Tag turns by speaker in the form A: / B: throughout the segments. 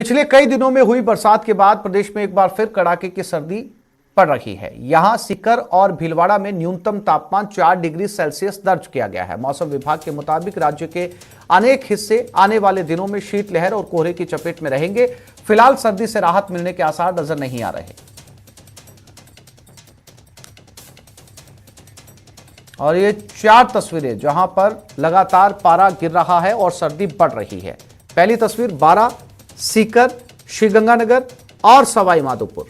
A: पिछले कई दिनों में हुई बरसात के बाद प्रदेश में एक बार फिर कड़ाके की सर्दी पड़ रही है। यहां सीकर और भीलवाड़ा में न्यूनतम तापमान 4 डिग्री सेल्सियस दर्ज किया गया है। मौसम विभाग के मुताबिक राज्य के अनेक हिस्से आने वाले दिनों में शीतलहर और कोहरे की चपेट में रहेंगे। फिलहाल सर्दी से राहत मिलने के आसार नजर नहीं आ रहे। और ये 4 तस्वीरें जहां पर लगातार पारा गिर रहा है और सर्दी बढ़ रही है। पहली तस्वीर बारा, सीकर, श्रीगंगानगर और सवाई माधोपुर।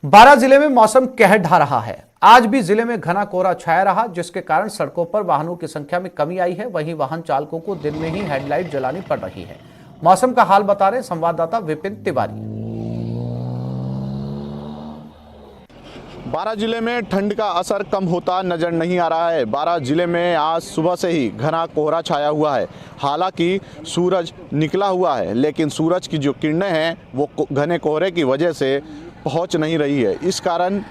A: बारा जिले में मौसम कहर ढा रहा है। आज भी जिले में घना कोहरा छाया रहा, जिसके कारण सड़कों पर वाहनों की संख्या में कमी आई है। वहीं वाहन चालकों को दिन में ही हेडलाइट जलानी पड़ रही है। मौसम का हाल बता रहे संवाददाता विपिन तिवारी।
B: बारा जिले में ठंड का असर कम होता नजर नहीं आ रहा है। बारा जिले में आज सुबह से ही घना कोहरा छाया हुआ है। हालांकि सूरज निकला हुआ है, लेकिन सूरज की जो किरणें हैं वो घने कोहरे की वजह से पहुंच नहीं रही है। इस कारण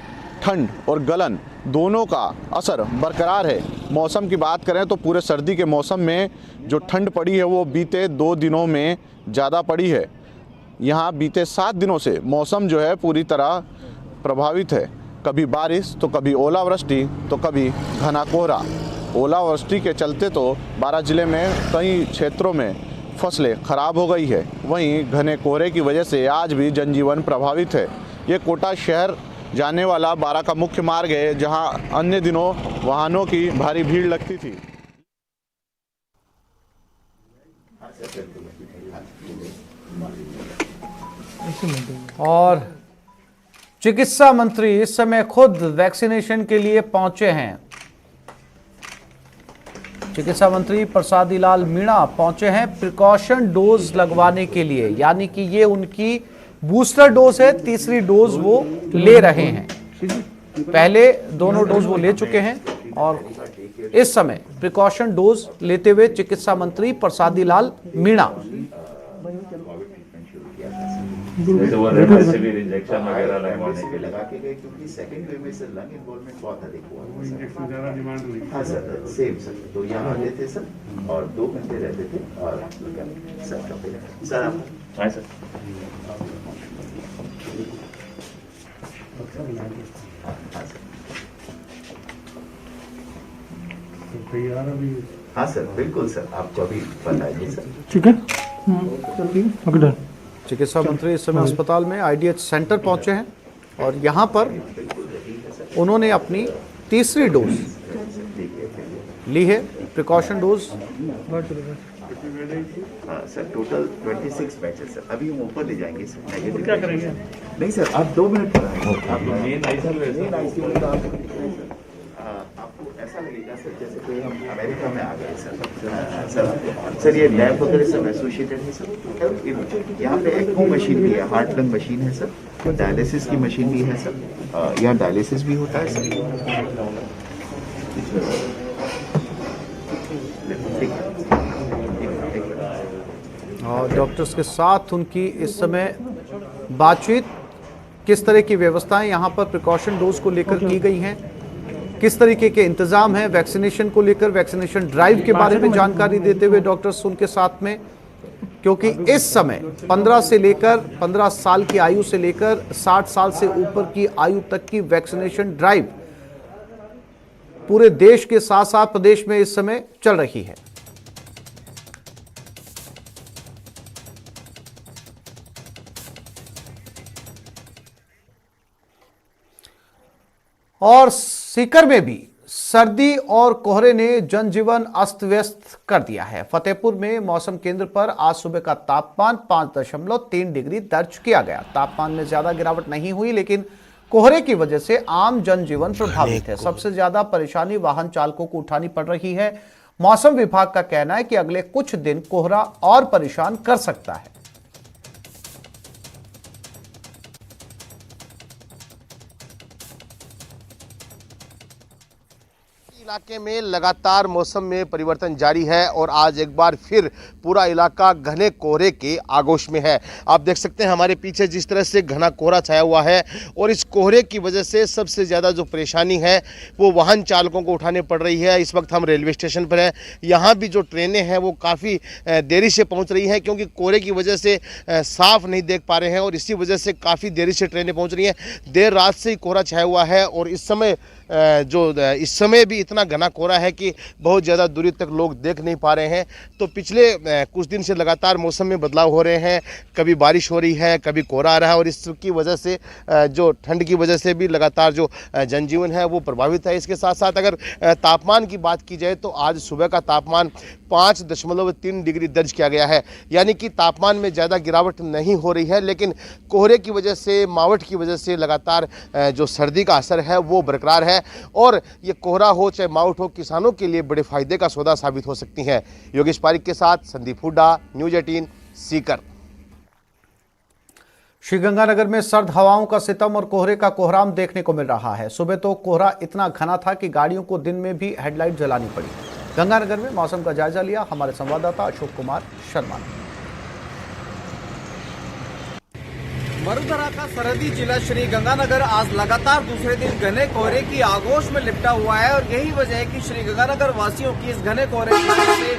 B: ठंड और गलन दोनों का असर बरकरार है। मौसम की बात करें तो पूरे सर्दी के मौसम में जो ठंड पड़ी है वो बीते 2 दिनों में ज़्यादा पड़ी है। यहाँ बीते 7 दिनों से मौसम जो है पूरी तरह प्रभावित है। कभी बारिश तो कभी ओलावृष्टि तो कभी घना कोहरा। ओलावृष्टि के चलते तो बारा जिले में कई क्षेत्रों में फसलें खराब हो गई है। वहीं घने कोहरे की वजह से आज भी जनजीवन प्रभावित है। ये कोटा शहर जाने वाला बारा का मुख्य मार्ग है, जहां अन्य दिनों वाहनों की भारी भीड़ लगती थी।
A: और चिकित्सा मंत्री इस समय खुद वैक्सीनेशन के लिए पहुंचे हैं। चिकित्सा मंत्री प्रसादी लाल मीणा पहुंचे हैं प्रिकॉशन डोज लगवाने के लिए, यानी कि ये उनकी बूस्टर डोज है। तीसरी डोज वो ले रहे हैं। पहले दोनों डोज वो ले चुके हैं और इस समय प्रिकॉशन डोज लेते हुए चिकित्सा मंत्री प्रसादी लाल मीणा।
C: इंजेक्शन वगैरह लगवाने के लिए लगा के गए, क्योंकि सेकंड वेव में सर लंग इन्वॉल्वमेंट बहुत अधिक हुआ सर। हाँ सर, सेम सर। तो यहाँ आते थे सर और 2 घंटे रहते थे और सर आप हाँ सर हाँ सर बिल्कुल सर, आपको अभी बताइए सर।
A: ठीक है, ओके। चिकित्सा मंत्री इस समय अस्पताल में IDH सेंटर पहुंचे हैं और यहां पर उन्होंने अपनी तीसरी डोज ली है, प्रिकॉशन डोज।
C: हाँ सर, टोटल 26 बैचेस सर। अभी हम ऊपर ले जाएंगे सर। क्या करेंगे? नहीं सर, आप 2 मिनट पर आपको ऐसा लगेगा सर जैसे कोई हम अमेरिका में आ गए सर। सर ये लैब वगैरह सब एसोसिएटेड है सर। यहाँ पे ECMO मशीन भी है, हार्ट लंग मशीन है सर, डायलिसिस की मशीन भी है सर। यहाँ डायलिसिस भी होता है सर।
A: और डॉक्टर्स के साथ उनकी इस समय बातचीत। किस तरह की व्यवस्थाएं यहाँ पर प्रिकॉशन डोज को लेकर की गई हैं, किस तरीके के इंतजाम हैं वैक्सीनेशन को लेकर, वैक्सीनेशन ड्राइव के बारे में जानकारी देते हुए डॉक्टर्स उनके साथ में, क्योंकि इस समय 15 साल की आयु से लेकर 60 साल से ऊपर की आयु तक की वैक्सीनेशन ड्राइव पूरे देश के साथ साथ प्रदेश में इस समय चल रही है। और सीकर में भी सर्दी और कोहरे ने जनजीवन अस्त व्यस्त कर दिया है। फतेहपुर में मौसम केंद्र पर आज सुबह का तापमान 5.3 डिग्री दर्ज किया गया। तापमान में ज्यादा गिरावट नहीं हुई, लेकिन कोहरे की वजह से आम जनजीवन प्रभावित है। सबसे ज्यादा परेशानी वाहन चालकों को उठानी पड़ रही है। मौसम विभाग का कहना है कि अगले कुछ दिन कोहरा और परेशान कर सकता है।
D: इलाके में लगातार मौसम में परिवर्तन जारी है और आज एक बार फिर पूरा इलाका घने कोहरे के आगोश में है। आप देख सकते हैं हमारे पीछे जिस तरह से घना कोहरा छाया हुआ है और इस कोहरे की वजह से सबसे ज़्यादा जो परेशानी है वो वाहन चालकों को उठाने पड़ रही है। इस वक्त हम रेलवे स्टेशन पर हैं, यहाँ भी जो ट्रेनें हैं वो काफ़ी देरी से पहुँच रही हैं क्योंकि कोहरे की वजह से साफ नहीं देख पा रहे हैं और इसी वजह से काफ़ी देरी से ट्रेनें पहुँच रही हैं। देर रात से ही कोहरा छाया हुआ है और इस समय भी इतना घना कोहरा है कि बहुत ज़्यादा दूरी तक लोग देख नहीं पा रहे हैं। तो पिछले कुछ दिन से लगातार मौसम में बदलाव हो रहे हैं, कभी बारिश हो रही है, कभी कोहरा आ रहा है और इसकी वजह से जो ठंड की वजह से भी लगातार जो जनजीवन है वो प्रभावित है। इसके साथ साथ अगर तापमान की बात की जाए तो आज सुबह का तापमान 5.3 डिग्री दर्ज किया गया है, यानी कि तापमान में ज़्यादा गिरावट नहीं हो रही है, लेकिन कोहरे की वजह से, मावट की वजह से लगातार जो सर्दी का असर है वो बरकरार है और ये कोहरा हो चाहे मावट हो, किसानों के लिए बड़े फायदे का सौदा साबित हो सकती है। योगेश पारिक के साथ संदीप हुड्डा, न्यूज 18 सीकर।
A: श्रीगंगानगर में सर्द हवाओं का सितम और कोहरे का कोहराम देखने को मिल रहा है। सुबह तो कोहरा इतना घना था कि गाड़ियों को दिन में भी हेडलाइट जलानी पड़ी। गंगानगर में मौसम का जायजा लिया हमारे संवाददाता अशोक कुमार शर्मा ने।
E: वडोदरा का सरहदी जिला श्रीगंगानगर आज लगातार दूसरे दिन घने कोहरे की आगोश में लिपटा हुआ है और यही वजह है कि श्रीगंगानगर वासियों की इस घने कोहरे की वजह से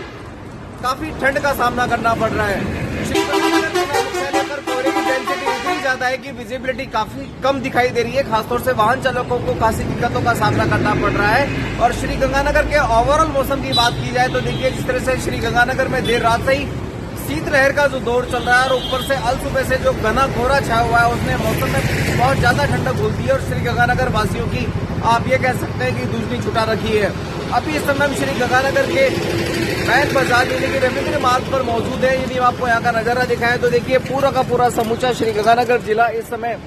E: काफी ठंड का सामना करना पड़ रहा है। श्रीगंगानगर जिला मुख्यालय पर कोहरे की डेंसिटी इतनी ज्यादा है कि विजिबिलिटी काफी कम दिखाई दे रही है। खासतौर से वाहन चालकों को काफी दिक्कतों का सामना करना पड़ रहा है। और श्रीगंगानगर के ओवरऑल मौसम की बात की जाए तो देखिए जिस तरह से श्रीगंगानगर में देर रात से ही शीतलहर का जो दौर चल रहा है और ऊपर से अल सुबह से जो घना कोहरा छाया हुआ है उसने मौसम में बहुत ज्यादा ठंडक घुल दी है और श्रीगंगानगर वासियों की आप ये कह सकते हैं कि दूसरी छुटा रखी है। अभी इस समय हम श्रीगंगानगर के बैन बाजार यानी कि रविंद्र मार्ग पर मौजूद है। यदि आपको यहाँ का नजारा दिखाएं तो देखिए पूरा का पूरा समूचा श्रीगंगानगर जिला इस समय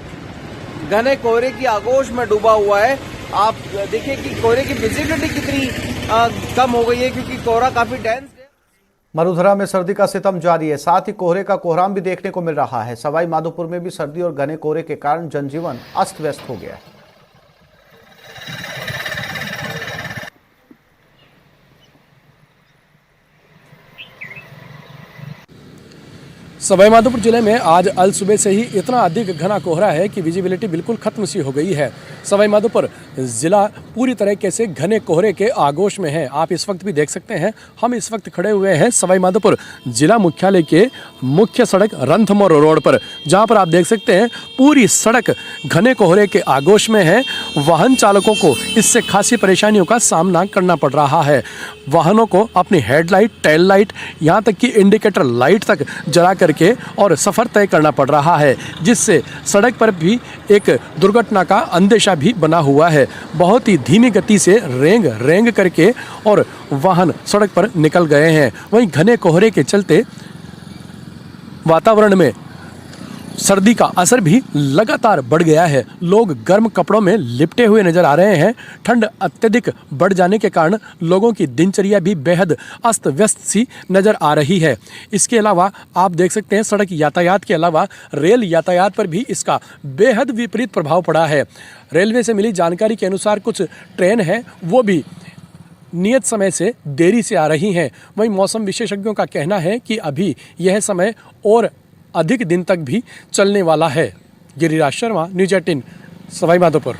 E: घने कोहरे की आगोश में डूबा हुआ है। आप देखिए कि कोहरे की विजिबिलिटी कितनी कम हो गई है क्योंकि कोहरा काफी डेंस है।
A: मरुधरा में सर्दी का सितम जारी है, साथ ही कोहरे का कोहराम भी देखने को मिल रहा है। सवाई माधोपुर में भी सर्दी और घने कोहरे के कारण जनजीवन अस्त व्यस्त हो गया है।
F: सवाईमाधोपुर जिले में आज अल सुबह से ही इतना अधिक घना कोहरा है कि विजिबिलिटी बिल्कुल खत्म सी हो गई है। सवाईमाधोपुर जिला पूरी तरीके से घने कोहरे के आगोश में है। आप इस वक्त भी देख सकते हैं, हम इस वक्त खड़े हुए हैं सवाईमाधोपुर जिला मुख्यालय के मुख्य सड़क रंथमोर रोड पर, जहां पर आप देख सकते हैं पूरी सड़क घने कोहरे के आगोश में है। वाहन चालकों को इससे खासी परेशानियों का सामना करना पड़ रहा है। वाहनों को अपनी हेडलाइट, टेल लाइट, यहाँ तक कि इंडिकेटर लाइट तक जला करके और सफ़र तय करना पड़ रहा है, जिससे सड़क पर भी एक दुर्घटना का अंदेशा भी बना हुआ है। बहुत ही धीमी गति से रेंग करके और वाहन सड़क पर निकल गए हैं। वहीं घने कोहरे के चलते वातावरण में सर्दी का असर भी लगातार बढ़ गया है। लोग गर्म कपड़ों में लिपटे हुए नजर आ रहे हैं। ठंड अत्यधिक बढ़ जाने के कारण लोगों की दिनचर्या भी बेहद अस्त व्यस्त सी नजर आ रही है। इसके अलावा आप देख सकते हैं सड़क यातायात के अलावा रेल यातायात पर भी इसका बेहद विपरीत प्रभाव पड़ा है। रेलवे से मिली जानकारी के अनुसार कुछ ट्रेन हैं वो भी नियत समय से देरी से आ रही हैं। वहीं मौसम विशेषज्ञों का कहना है कि अभी यह समय और अधिक दिन तक भी चलने वाला है। गिरिराज शर्मा, न्यूज 18 सवाईमाधोपुर।